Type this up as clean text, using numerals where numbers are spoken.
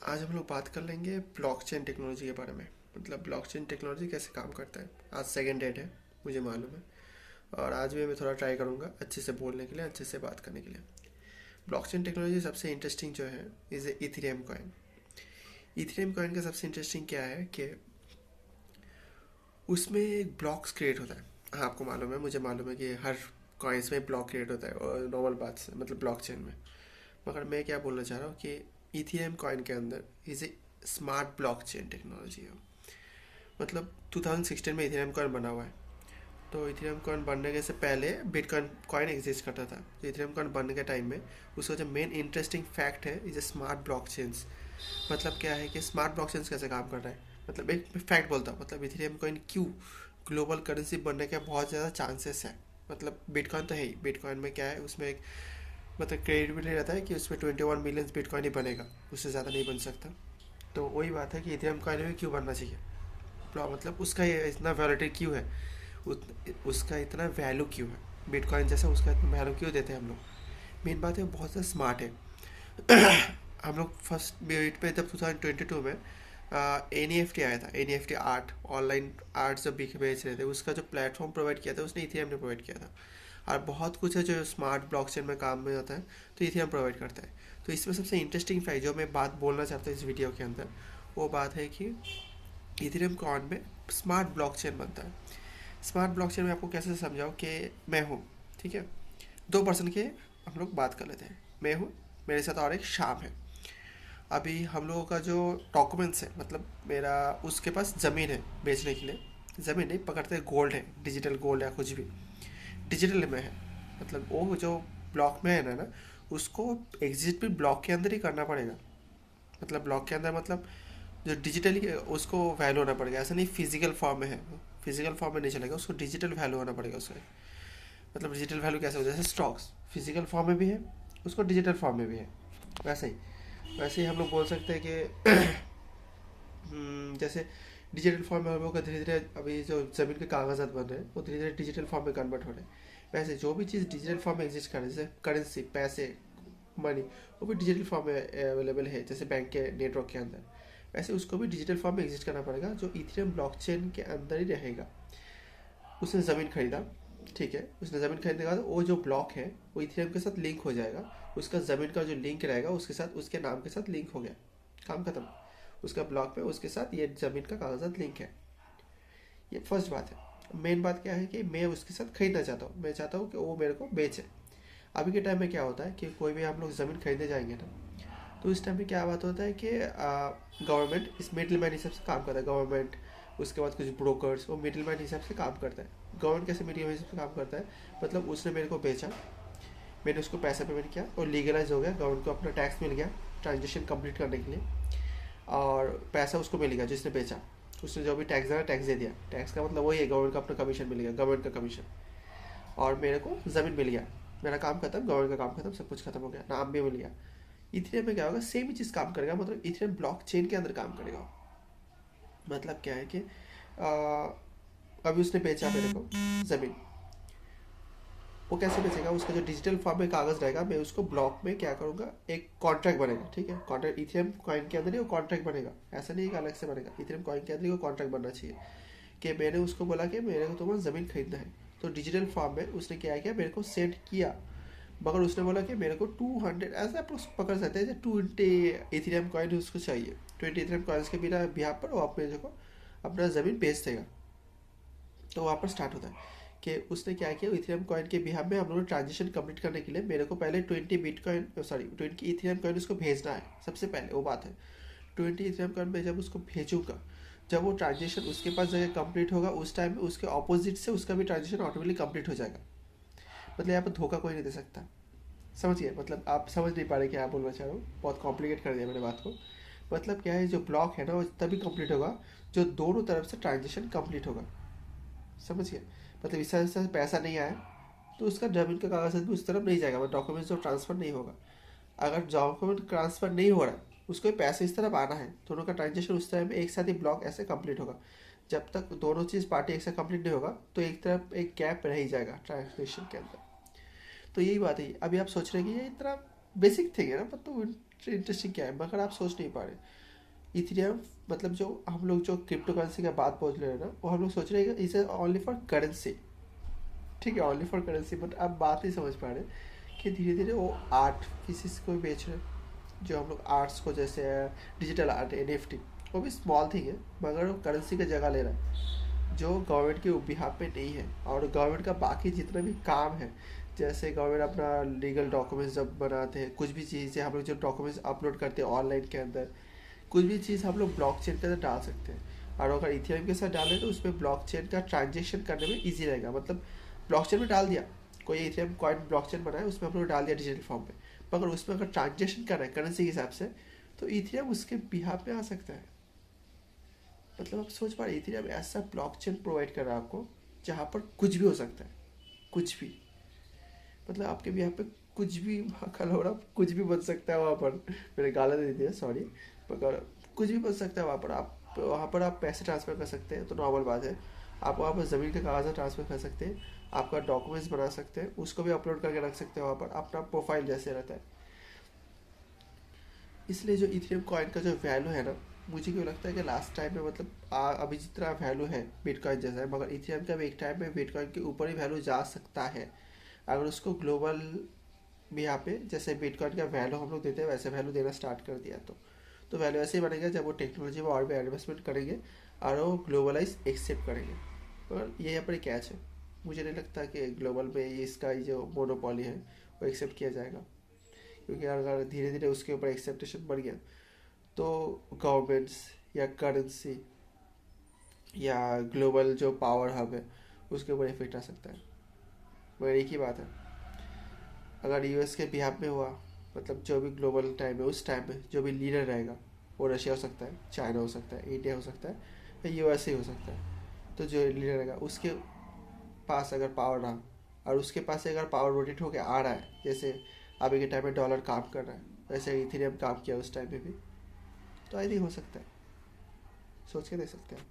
आज हम लोग बात कर लेंगे ब्लॉकचेन टेक्नोलॉजी के बारे में। मतलब ब्लॉकचेन टेक्नोलॉजी कैसे काम करता है। आज सेकेंड डेट है, मुझे मालूम है। और आज भी मैं थोड़ा ट्राई करूँगा अच्छे से बोलने के लिए, अच्छे से बात करने के लिए। ब्लॉकचेन टेक्नोलॉजी सबसे इंटरेस्टिंग जो है is Ethereum coin. Ethereum coin का सबसे इंटरेस्टिंग क्या है कि उसमें एक ब्लॉक्स क्रिएट होता है। हाँ, आपको मालूम है, मुझे मालूम है कि हर कॉइन्स में ब्लॉक क्रिएट होता है और नॉर्मल बात से मतलब ब्लॉकचेन में। मगर मैं क्या बोलना चाह रहा हूँ कि इथेरियम कॉइन के अंदर is a smart blockchain technology है। मतलब 2016 में इथेरियम कॉइन बना हुआ है। तो इथेरियम कॉइन बनने के से पहले बिटकॉइन कॉइन एग्जिस्ट करता था। तो इथेरियम कॉइन बनने के टाइम में उसका जो मेन इंटरेस्टिंग फैक्ट है इज ए स्मार्ट ब्लॉकचेन्स। मतलब क्या है कि स्मार्ट ब्लॉकचेन्स कैसे काम कर रहा है। मतलब एक फैक्ट बोलता हूँ, मतलब इथेरियम कॉइन क्यों ग्लोबल करेंसी बनने के बहुत ज़्यादा चांसेस है। मतलब बिटकॉइन तो है ही, बिटकॉइन में क्या है उसमें एक मतलब क्रेडिबिलिटी रहता है कि उसमें 21 मिलियन बिटकॉइन ही बनेगा, उससे ज़्यादा नहीं बन सकता। तो वही बात है कि इथेरियम कॉइन में क्यों बनना चाहिए। मतलब उसका ये इतना वैलिडिटी क्यों है, उसका इतना वैल्यू क्यों है, बिटकॉइन जैसा उसका इतना वैल्यू क्यों देते हैं हम लोग। मेन बात है वो बहुत ज़्यादा स्मार्ट है। हम लोग फर्स्ट बीट पे जब 2022 में एन ई एफ टी आया था, N E F T art, online art जब बिक बेच रहे थे, उसका जो प्लेटफॉर्म प्रोवाइड किया था उसने इथेरियम ने प्रोवाइड किया था। और बहुत कुछ है जो स्मार्ट ब्लॉकचेन में काम में आता है, तो इथेरियम प्रोवाइड करता है। तो इसमें सबसे इंटरेस्टिंग फैक्ट जो मैं बात बोलना चाहता हूँ इस वीडियो के अंदर, वो बात है कि इथेरियम कॉइन में स्मार्ट ब्लॉकचेन बनता है। स्मार्ट ब्लॉकचेन में आपको कैसे समझाऊँ कि मैं हूँ, ठीक है, दो पर्सन के हम लोग बात कर लेते हैं। मैं हूँ, मेरे साथ और एक शाम है। अभी हम लोगों का जो डॉक्यूमेंट्स है, मतलब मेरा उसके पास ज़मीन है बेचने के लिए। ज़मीन नहीं पकड़ते, गोल्ड है, डिजिटल गोल्ड या कुछ भी डिजिटल में है। मतलब वो जो ब्लॉक में है ना, उसको एग्जिट भी ब्लॉक के अंदर ही करना पड़ेगा। मतलब ब्लॉक के अंदर मतलब जो डिजिटली उसको वैल्यू होना पड़ेगा, ऐसा नहीं फिजिकल फॉर्म में है। फिजिकल फॉर्म में नहीं चलेगा, उसको डिजिटल वैल्यू होना पड़ेगा उसका। मतलब डिजिटल वैल्यू कैसे हो, जैसे स्टॉक्स फिजिकल फॉर्म में भी है, उसको डिजिटल फॉर्म में भी है। वैसे ही हम लोग बोल सकते हैं कि जैसे डिजिटल फॉर्म में हम लोग का धीरे धीरे अभी जो ज़मीन के कागजात बन रहे हैं वो धीरे धीरे डिजिटल फॉर्म में कन्वर्ट हो रहे हैं। वैसे जो भी चीज़ डिजिटल फॉर्म में एग्जिस्ट कर रही है, जैसे करेंसी, पैसे, मनी, वो भी डिजिटल फॉर्म में अवेलेबल है, जैसे बैंक के नेटवर्क के अंदर। वैसे उसको भी डिजिटल फॉर्म में एग्जिस्ट करना पड़ेगा, जो इथेरियम ब्लॉकचेन के अंदर ही रहेगा। उसने ज़मीन खरीदा, ठीक है, उसने ज़मीन खरीदने के बाद वो जो ब्लॉक है वो इथेरियम के साथ लिंक हो जाएगा। उसका ज़मीन का जो लिंक रहेगा उसके साथ, उसके नाम के साथ लिंक हो गया, काम खत्म। उसका ब्लॉक पे उसके साथ ये ज़मीन का कागजात लिंक है। ये फर्स्ट बात है। मेन बात क्या है कि मैं उसके साथ खरीदना चाहता हूँ, मैं चाहता हूँ कि वो मेरे को बेचे। अभी के टाइम में क्या होता है कि कोई भी हम लोग ज़मीन खरीदने जाएंगे ना, तो इस टाइम पे क्या बात होता है कि गवर्नमेंट इस मिडिल मैन हिसाब से काम करता है। गवर्नमेंट, उसके बाद कुछ ब्रोकर्स, वो मिडिल मैन हिसाब से काम करता है। गवर्नमेंट कैसे मिडिल मैन हिसाब से काम करता है, मतलब उसने मेरे को बेचा, मैंने उसको पैसा पेमेंट किया और लीगलाइज हो गया, गवर्नमेंट को अपना टैक्स मिल गया ट्रांजेक्शन कंप्लीट करने के लिए। और पैसा उसको मिल गया जिसने बेचा, उसने जो भी टैक्स देना टैक्स दे दिया। टैक्स का मतलब वही है, गवर्नमेंट का अपना कमीशन मिल गया, गवर्नमेंट का कमीशन। और मेरे को ज़मीन मिल गया, मेरा काम खत्म, गवर्नमेंट का काम खत्म, सब कुछ खत्म हो गया, नाम भी मिल गया। इथेरियम में क्या होगा, सेम ही चीज़ काम करेगा, मतलब इथेरियम ब्लॉक चेन के अंदर काम करेगा। मतलब क्या है कि अभी उसने बेचा मेरे को ज़मीन, वो कैसे बेचेगा, उसका जो डिजिटल फॉर्म में कागज़ रहेगा, मैं उसको ब्लॉक में क्या करूँगा, एक कॉन्ट्रैक्ट बनेगा, ठीक है। कॉन्ट्रैक्ट इथेरियम कॉइन के अंदर ही वो कॉन्ट्रैक्ट बनेगा, ऐसा नहीं कि अलग से बनेगा। इथेरियम कॉइन के अंदर ही वो कॉन्ट्रैक्ट बनना चाहिए कि मैंने उसको बोला कि मेरे को तुम्हारा ज़मीन खरीदना है। तो डिजिटल फॉर्म में उसने क्या किया, मेरे को सेंड किया। मगर उसने बोला कि मेरे को 200 ऐसा आप लोग पकड़ सकते हैं, 20 इथेरियम कॉइन उसको चाहिए। 20 इथेरियम कॉइन्स के बिना बिहार पर वो अपने जो अपना ज़मीन बेच देगा। तो वहाँ पर स्टार्ट होता है कि उसने क्या किया, इथेरियम कॉइन के बिहार में हम लोग ट्रांजेक्शन कंप्लीट करने के लिए मेरे को पहले 20 इथेरियम कॉइन उसको भेजना है। सबसे पहले वो बात है, 20 इथेरियम कॉइन में जब उसको भेजूंगा, जब वो ट्रांजेक्शन उसके पास जगह कंप्लीट होगा, उस टाइम में उसके ऑपोजिट से उसका भी ट्रांजेक्शन ऑटोमेटिकली कंप्लीट हो जाएगा। मतलब यहाँ पर धोखा कोई नहीं दे सकता। समझिए, मतलब आप समझ नहीं पा रहे क्या बोलना चाह रहा हूँ, बहुत कॉम्प्लिकेट कर दिया मैंने बात को। मतलब क्या है, जो ब्लॉक है ना वो तभी कंप्लीट होगा जो दोनों तरफ से ट्रांजेक्शन कंप्लीट होगा। समझिए, मतलब इस तरह से पैसा नहीं आया तो उसका जमीन का कागज भी उस तरफ नहीं जाएगा, मतलब डॉक्यूमेंट्स जो ट्रांसफर नहीं होगा। अगर डॉक्यूमेंट ट्रांसफर नहीं हो रहा है, उसको पैसे इस तरफ आना है, दोनों का ट्रांजेक्शन उस तरह में एक साथ ही ब्लॉक ऐसे कंप्लीट होगा। जब तक दोनों चीज़ पार्टी एक साथ कंप्लीट नहीं होगा तो एक तरफ एक गैप रह ही जाएगा ट्रांजेक्शन के अंदर। तो यही बात है। अभी आप सोच रहे हैं कि ये इतना बेसिक थिंग है ना, पर तो इंटरेस्टिंग क्या है, मगर आप सोच नहीं पा रहे। इथेरियम मतलब जो हम लोग जो क्रिप्टो करेंसी का बात पहुँच रहे हैं ना, वो हम लोग सोच रहे हैं इसे ओनली फॉर करेंसी, ठीक है, ओनली फॉर करेंसी। बट आप बात नहीं समझ पा रहे कि धीरे धीरे वो आर्ट पीसीस को भी बेच रहे हैं, जो हम लोग आर्ट्स को, जैसे डिजिटल आर्ट NFT, वो भी स्मॉल थिंग है मगर वो करेंसी की जगह ले रहा है, जो गवर्नमेंट के बिहाफ पे नहीं है। और गवर्नमेंट का बाकी जितना भी काम है, जैसे गवर्नमेंट अपना लीगल डॉक्यूमेंट्स जब बनाते हैं, कुछ भी चीज़ें हम लोग जो डॉक्यूमेंट्स अपलोड करते हैं ऑनलाइन के अंदर, कुछ भी चीज़ हम लोग ब्लॉकचेन के अंदर डाल सकते हैं। और अगर इथेरियम के साथ डालें तो उसमें ब्लॉकचेन का ट्रांजेक्शन करने में ईजी रहेगा। मतलब ब्लॉकचेन में डाल दिया, कोई इथेरियम कॉइन ब्लॉकचेन बनाए, उसमें हम लोग डाल दिया डिजिटल फॉर्म में, मगर उसमें अगर ट्रांजेक्शन करना है करेंसी के हिसाब से, तो इथेरियम उसके बिहाफ पे आ सकता है। मतलब आप सोच पा रहे, इथेरियम ऐसा ब्लॉकचेन प्रोवाइड कर रहा है आपको जहाँ पर कुछ भी हो सकता है, कुछ भी। मतलब आपके भी यहाँ पे कुछ भी कल हो रहा, कुछ भी बन सकता है वहाँ पर। मैंने गाला दे दिया, सॉरी, मगर कुछ भी बन सकता है वहाँ पर। आप वहाँ पर आप पैसे ट्रांसफ़र कर सकते हैं तो नॉर्मल बात है। आप वहाँ पर ज़मीन के कागज़ ट्रांसफ़र कर सकते हैं, आपका डॉक्यूमेंट्स बना सकते हैं, उसको भी अपलोड करके रख सकते हैं वहाँ पर, अपना प्रोफाइल जैसे रहता है। इसलिए जो इथेरियम कॉइन का जो वैल्यू है ना, मुझे क्यों लगता है कि लास्ट टाइम में, मतलब अभी जितना वैल्यू है बिटकॉइन जैसा है, मगर इथेरियम का भी एक टाइम में बिटकॉइन के ऊपर ही वैल्यू जा सकता है, अगर उसको ग्लोबल भी यहाँ पे जैसे बिटकॉइन का वैल्यू हम लोग देते हैं वैसे वैल्यू देना स्टार्ट कर दिया। तो वैल्यू ऐसे ही बनेगा जब वो टेक्नोलॉजी में और भी एडवांसमेंट करेंगे और वो ग्लोबलाइज एक्सेप्ट करेंगे। और ये यहाँ पर कैच है, मुझे नहीं लगता कि ग्लोबल में इसका जो मोनोपोली है वो एक्सेप्ट किया जाएगा, क्योंकि अगर धीरे धीरे उसके ऊपर एक्सेप्टेशन बढ़ गया तो गवर्नमेंट्स या करेंसी या ग्लोबल जो पावर हब है उसके ऊपर इफेक्ट आ सकता है। मगर एक ही बात है, अगर यूएस के बिहाफ में हुआ, मतलब जो भी ग्लोबल टाइम है उस टाइम में जो भी लीडर रहेगा, वो रशिया हो सकता है, चाइना हो सकता है, इंडिया हो सकता है, या यूएसए हो सकता है। तो जो लीडर रहेगा उसके पास अगर पावर रहा, और उसके पास से अगर पावर रोटेट होकर आ रहा है, जैसे अभी के टाइम में डॉलर काम कर रहा है वैसे इथेरियम काम किया उस टाइम में भी, तो आई थिंक हो सकता है, सोच के देख सकते हैं।